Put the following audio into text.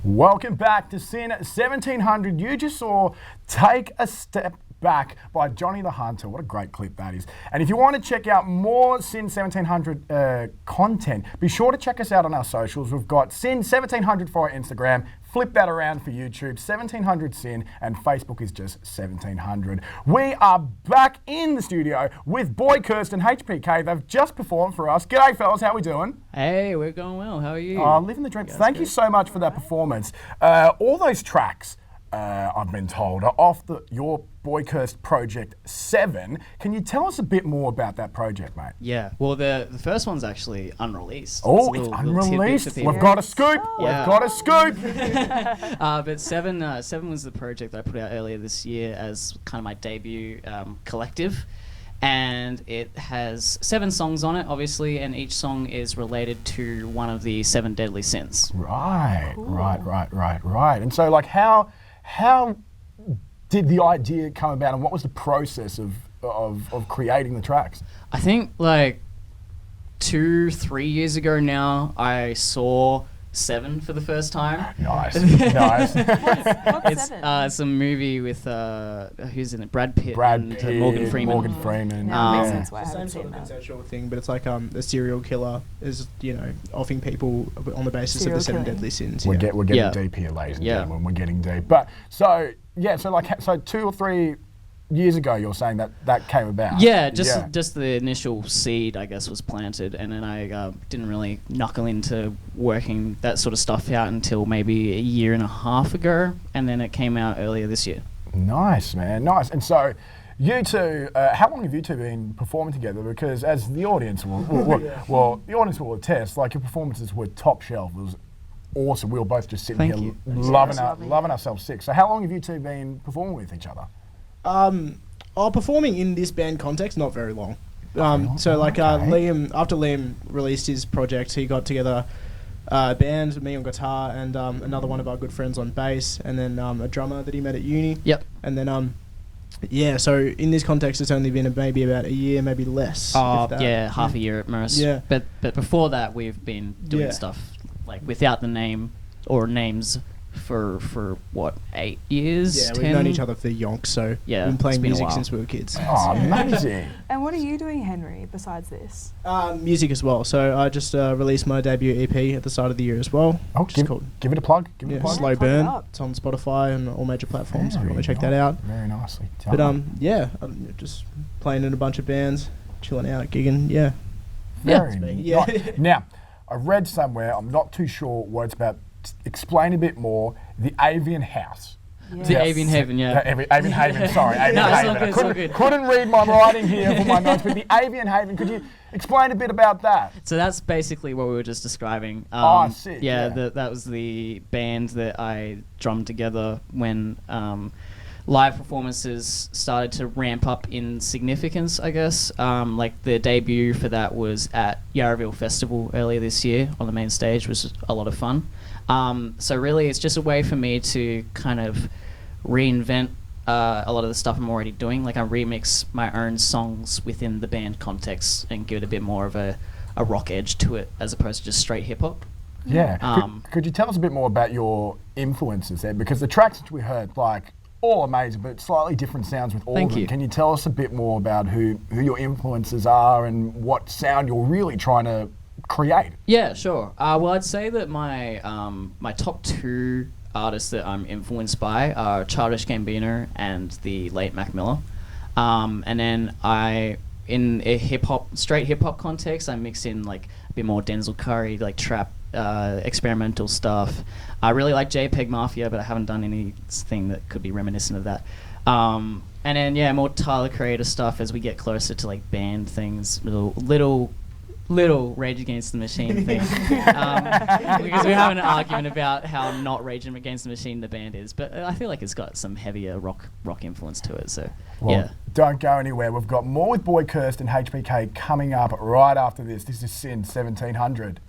Welcome back to Sin 1700. You just saw Take a Step Back by Johnny the Hunter. What a great clip that is. And if you want to check out more Sin 1700 content, be sure to check us out on our socials. We've got Sin 1700 for our Instagram. Flip that around for YouTube, 1700 Sin, and Facebook is just 1700. We are back in the studio with Boy Cursed HPK. They've just performed for us. G'day, fellas. How we doing? Hey, we're going well. How are you? Living the dream. Thank you so much for that performance. All those tracks, I've been told, are off your Boy Cursed Project 7. Can you tell us a bit more about that project, mate? Yeah, well, the first one's actually unreleased. Oh, it's unreleased. We've got a scoop. Yeah. We've got a scoop. But Seven was the project that I put out earlier this year as kind of my debut collective. And it has 7 songs on it, obviously, and each song is related to one of the 7 deadly sins. Right. And so, like, how did the idea come about, and what was the process of creating the tracks? I think like 2-3 years ago now, I saw 7 for the first time. Nice. It's a movie with who's in it? Brad Pitt and Morgan Freeman. Makes sense why I Same haven't sort seen of that. conceptual thing, but it's like a serial killer is offing people on the basis of the 7 deadly sins. We're getting deep here, ladies and gentlemen. We're getting deep. But so 2 or 3 years ago, you're saying that came about. Yeah, just the initial seed, I guess, was planted, and then I didn't really knuckle into working that sort of stuff out until maybe a year and a half ago, and then it came out earlier this year. Nice, man, nice. And so, you two, how long have you two been performing together? Because as the audience the audience will attest, like, your performances were top shelf. It was awesome. We were both just sitting here loving ourselves sick. So how long have you two been performing with each other? Performing in this band context, not very long. Liam, after Liam released his project, he got together a band, me on guitar, and another one of our good friends on bass, and then a drummer that he met at uni. Yep. And then so in this context, it's only been maybe about a year, maybe less. Half a year at most. Yeah. But before that, we've been doing stuff like without the name or names for what, 8 years? Yeah, 10? we've known each other for yonks, so yeah, we've been playing been music since we were kids. Oh, amazing. And what are you doing, Henry, besides this? Music as well. So I just released my debut EP at the start of the year as well. Oh, give it a plug. Give it a plug. Slow Plug it Burn. up. It's on Spotify and all major platforms if you want to check that out. Very nicely. But I'm just playing in a bunch of bands, chilling out, gigging. Yeah. Very Yeah. nice. Now, I read somewhere, I'm not too sure what it's about. Explain a bit more. The Avian House. Yeah. The Avian Haven, yeah. Avian Haven, sorry. Avian Haven. It's all good. Couldn't read my writing here for my notes, but the Avian Haven, could you explain a bit about that? So that's basically what we were just describing. Sick. Yeah, that was the band that I drummed together when live performances started to ramp up in significance, I guess. Like the debut for that was at Yarraville Festival earlier this year on the main stage, which was a lot of fun. So really it's just a way for me to kind of reinvent a lot of the stuff I'm already doing. Like I remix my own songs within the band context and give it a bit more of a rock edge to it as opposed to just straight hip hop. Yeah. Could you tell us a bit more about your influences there? Because the tracks that we heard, like, all amazing, but slightly different sounds with all of them. Can you tell us a bit more about who your influences are and what sound you're really trying to create? Yeah, sure. Well, I'd say that my my top 2 artists that I'm influenced by are Childish Gambino and the late Mac Miller. And then in a straight hip hop context, I mix in like a bit more Denzel Curry, like trap, experimental stuff. I really like JPEG Mafia, but I haven't done anything that could be reminiscent of that. And then more Tyler Creator stuff as we get closer to like band things, little Rage Against the Machine thing, because we're having an argument about how not Rage Against the Machine the band is, but I feel like it's got some heavier rock influence to it. So don't go anywhere. We've got more with Boy Cursed and HPK coming up right after this. This is Sin 1700.